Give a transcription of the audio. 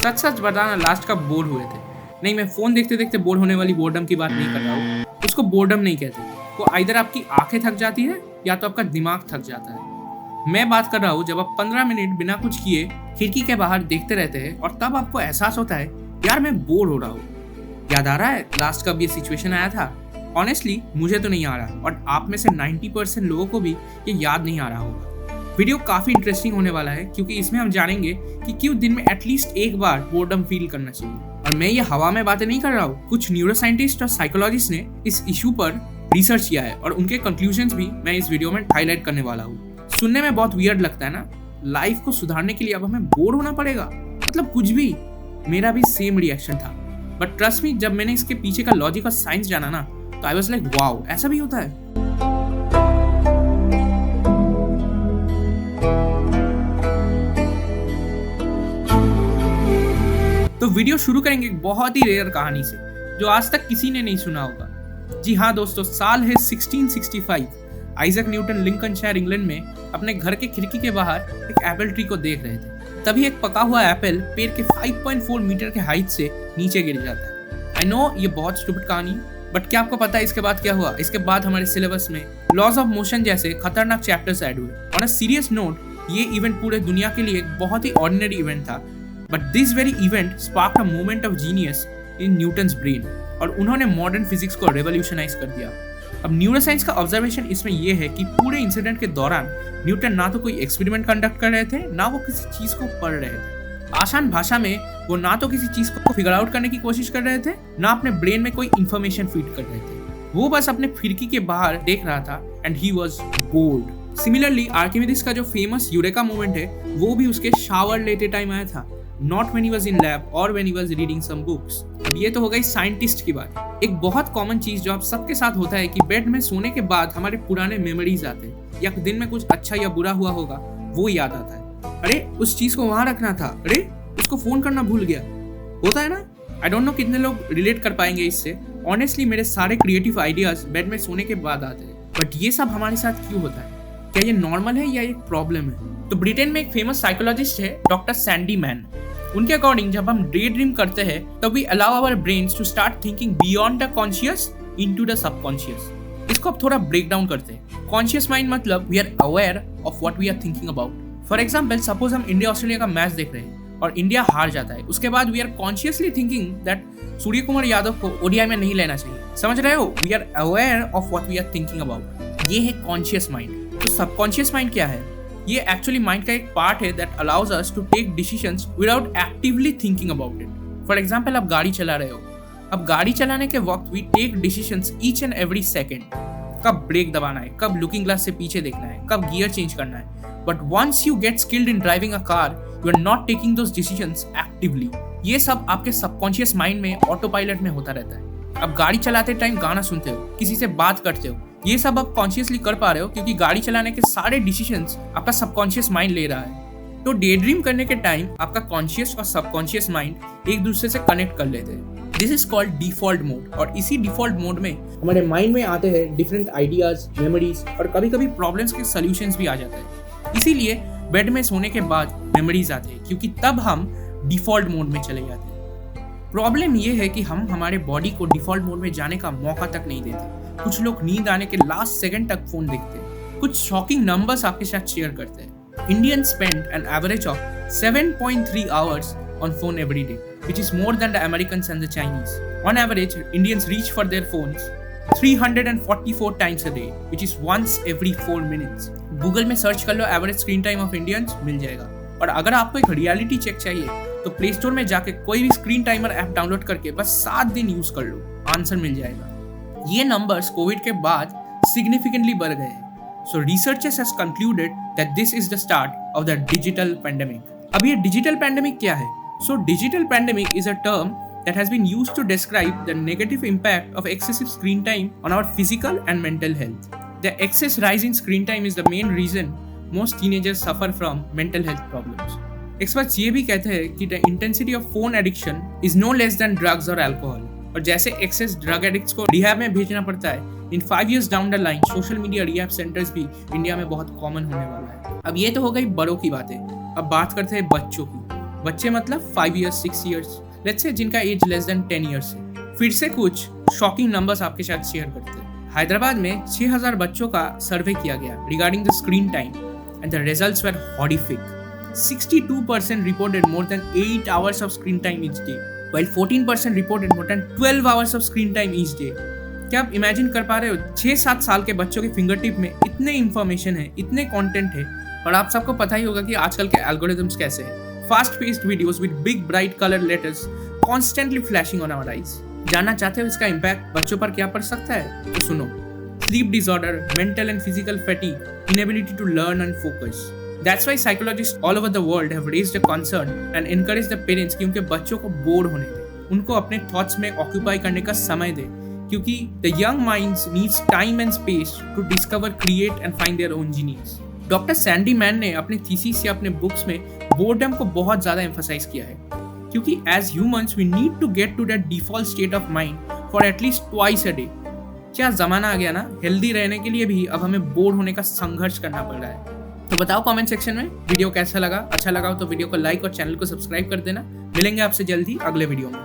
सच सच बताना लास्ट कब बोर हुए थे? नहीं, मैं फ़ोन देखते देखते बोर होने वाली बोर्डम की बात नहीं कर रहा हूँ। उसको बोर्डम नहीं कहते। वो आइदर आपकी आंखें थक जाती है या तो आपका दिमाग थक जाता है। मैं बात कर रहा हूँ जब आप 15 मिनट बिना कुछ किए खिड़की के बाहर देखते रहते हैं और तब आपको एहसास होता है यार मैं बोर हो रहा हूँ। याद आ रहा है लास्ट कब ये सिचुएशन आया था? ऑनेस्टली मुझे तो नहीं आ रहा और आप में से 90% लोगों को भी ये याद नहीं आ रहा होगा। वीडियो काफ़ी इंटरेस्टिंग होने वाला है क्योंकि इसमें हम जानेंगे कि क्यों दिन में एटलीस्ट एक बार बोर्डम फील करना चाहिए। और मैं ये हवा में बातें नहीं कर रहा हूँ। कुछ न्यूरोसाइंटिस्ट और साइकोलॉजिस्ट ने इस इशू पर रिसर्च किया है और उनके कंक्लूजन्स भी मैं इस वीडियो में हाईलाइट करने वाला हूँ। सुनने में बहुत वियर्ड लगता है ना, लाइफ को सुधारने के लिए अब हमें बोर होना पड़ेगा, मतलब कुछ भी। मेरा भी सेम रिएक्शन था, बट ट्रस्ट मी, जब मैंने इसके पीछे का लॉजिक और साइंस जाना ना, तो आई वाज लाइक वाओ, ऐसा भी होता है। तो वीडियो शुरू करेंगे एक बहुत ही रेयर कहानी से जो आज तक किसी ने नहीं सुना होगा। जी हाँ दोस्तों, साल है 1665। आइजैक न्यूटन लिंकनशायर इंग्लैंड में अपने घर के खिड़की के बाहर एक एप्पल ट्री को देख रहे थे। तभी एक पका हुआ एप्पल पेड़ के 5.4 मीटर के हाइट से नीचे गिर जाता है। आई नो ये बहुत स्टूपिड कहानी, बट क्या आपको पता है इसके बाद क्या हुआ? इसके बाद हमारे सिलेबस में लॉज ऑफ मोशन जैसे खतरनाक चैप्टर्स ऐड हुए। ऑन अ सीरियस नोट, ये इवेंट पूरे दुनिया के लिए एक बहुत ही ऑर्डिनरी इवेंट था, but this very event sparked a moment of genius in Newton's brain और उन्होंने मॉडर्न फिजिक्स को रेवोल्यूशनाइज कर दिया। अब न्यूरोसाइंस का ऑब्जर्वेशन इसमें यह है कि पूरे इंसिडेंट के दौरान न्यूटन ना तो कोई एक्सपेरिमेंट कंडक्ट कर रहे थे, ना वो किसी चीज को पढ़ रहे थे। आसान भाषा में वो ना तो किसी चीज को फिगर आउट करने की कोशिश कर रहे थे, ना अपने ब्रेन में कोई इंफॉर्मेशन फीड कर रहे थे। वो बस अपने खिड़की के बाहर देख रहा था and he was bored. Similarly Archimedes का जो फेमस यूरेका मोमेंट है, वो भी उसके शावर लेते टाइम आया था, not when he was in lab or when he was reading some books। अब ये तो हो गई साइंटिस्ट की बात। एक बहुत कॉमन चीज जो आप सबके साथ होता है कि बेड में सोने के बाद हमारे पुराने मेमोरीज आते हैं या दिन में कुछ अच्छा या बुरा हुआ होगा वो याद आता है। अरे उस चीज को वहां रखना था, अरे उसको फोन करना भूल गया, होता है ना। आई डोंट नो कितने लोग रिलेट कर पाएंगे इससे। ऑनेस्टली मेरे सारे क्रिएटिव आइडियाज बेड में सोने के बाद आते हैं, बट ये सब हमारे साथ क्यों होता है? क्या ये नॉर्मल है या एक प्रॉब्लम है? तो ब्रिटेन में एक फेमस साइकोलॉजिस्ट है डॉक्टर सैंडी मैन। उनके अकॉर्डिंग जब हम डे ड्रीम करते हैं तब we allow our brains to start thinking beyond the conscious into the subconscious. इसको अब थोड़ा ब्रेक डाउन करते हैं। कॉन्शियस माइंड मतलब we are aware of what we are thinking about. For example, suppose हम इंडिया ऑस्ट्रेलिया का match देख रहे हैं और इंडिया हार जाता है, उसके बाद we are consciously thinking that Surya Kumar Yadav को ओडीआई में नहीं लेना चाहिए। समझ रहे हो? We are aware of what we are thinking about. ये है कॉन्शियस माइंड। तो सबकॉन्शियस माइंड क्या है? ये एक्चुअली माइंड का एक पार्ट है that allows us to take decisions without actively thinking about it. For example, आप गाड़ी चला रहे हो। अब गाड़ी चलाने के वक्त we take decisions each and every second. कब ब्रेक दबाना है, कब लुकिंग ग्लास से पीछे देखना है, कब गियर चेंज करना है। But once you get skilled in driving a car, you are not taking those decisions actively. ये सब आपके सबकॉन्शियस माइंड में ऑटो पायलट में होता रहता है। अब गाड़ी चलाते टाइम गाना सुनते हो, किसी से बात करते हो, ये सब आप कॉन्शियसली कर पा रहे हो क्योंकि गाड़ी चलाने के सारे डिसीजंस आपका सबकॉन्शियस माइंड ले रहा है। तो डे ड्रीम करने के टाइम आपका कॉन्शियस और सबकॉन्शियस माइंड एक दूसरे से कनेक्ट कर लेते हैं। This is called default mode. और इसी डिफॉल्ट मोड में हमारे माइंड में आते हैं डिफरेंट आइडियाज, मेमोरीज और कभी कभी प्रॉब्लम्स के सॉल्यूशंस भी आ जाते हैं। इसीलिए बेड में सोने के बाद मेमोरीज आते हैं क्योंकि तब हम डिफॉल्ट मोड में चले जाते हैं। प्रॉब्लम ये है कि हम हमारे बॉडी को डिफॉल्ट मोड में जाने का मौका तक नहीं देते। कुछ लोग नींद आने के लास्ट सेकंड तक फोन देखते हैं। कुछ शॉकिंग नंबर्स आपके साथ शेयर करते हैं। Indians spend an average of 7.3 hours on phone every day, which is more than the Americans and the Chinese. On average, Indians reach for their phones 344 times a day, which is once every 4 minutes. Google में search कर लो average screen time of Indians, मिल जाएगा। और अगर आपको एक reality check चाहिए तो प्ले स्टोर में जाके कोई भी स्क्रीन टाइमर ऐप डाउनलोड करके बस 7 दिन यूज कर लो, आंसर मिल जाएगा। ये नंबर्स कोविड के बाद सिग्निफिकेंटली बढ़ गए हैं। So researchers has concluded that this is the start of the digital pandemic. अब ये डिजिटल पैंडेमिक क्या है? So digital pandemic is a term that has been used to describe the negative impact of excessive screen time on our physical and mental health. The excess rise in screen time is the main reason most teenagers suffer from mental health problems. Experts ये भी कहते हैं कि the intensity of phone addiction is no less than drugs or alcohol. और जैसे excess drug addicts को rehab में भेजना पड़ता है, in 5 years down the line social media rehab centers भी इंडिया में बहुत कॉमन होने वाला है। अब ये तो हो गई बड़ों की बातें। अब बात करते हैं बच्चों की। बच्चे मतलब 5 years 6 years, लेट्स से जिनका एज लेस देन 10 years है। फिर से कुछ शॉकिंग नंबर्स आपके साथ शेयर करते हैं। हैदराबाद में 6000 बच्चों का सर्वे किया गया regarding the screen time and the results were horrific. 62% reported more than 8 hours of screen time each day, while 14% reported more than 12 hours of screen time each day. क्या आप इमेजिन कर पा रहे हो? 6-7 साल के बच्चों के फिंगर में इतने इंफॉर्मेशन है, इतने कंटेंट है, और आप सबको पता ही होगा कि आजकल के एल्गोरिथम्स कैसे हैं। Fast paced videos with big bright colour letters constantly flashing on our eyes. जानना चाहते हो इसका इम्पैक्ट बच्चों पर क्या पड़ सकता है? तो सुनो। Sleep disorder, mental and physical fatigue, inability to learn and focus. That's why psychologists all over the world have raised a concern and encouraged the parents कि उनके बच्चों को बोर होने दें, उनको अपने थॉट्स में ऑक्यूपाई करने का समय दें, क्योंकि the young minds needs time and space to discover, create and find their own genius. Doctor Sandi man ने अपने थीसिस या अपने बुक्स में बोर्डम को बहुत ज़्यादा एम्फसाइज किया है, क्योंकि as humans we need to get to that default state of mind for at least twice a day. क्या ज़माना आ गया ना, हेल्दी रहने के लिए भी अब हमें बोर होने का संघर्ष करना पड़ रहा है। तो बताओ कमेंट सेक्शन में वीडियो कैसा लगा। अच्छा लगा हो तो वीडियो को लाइक और चैनल को सब्सक्राइब कर देना। मिलेंगे आपसे जल्दी अगले वीडियो में।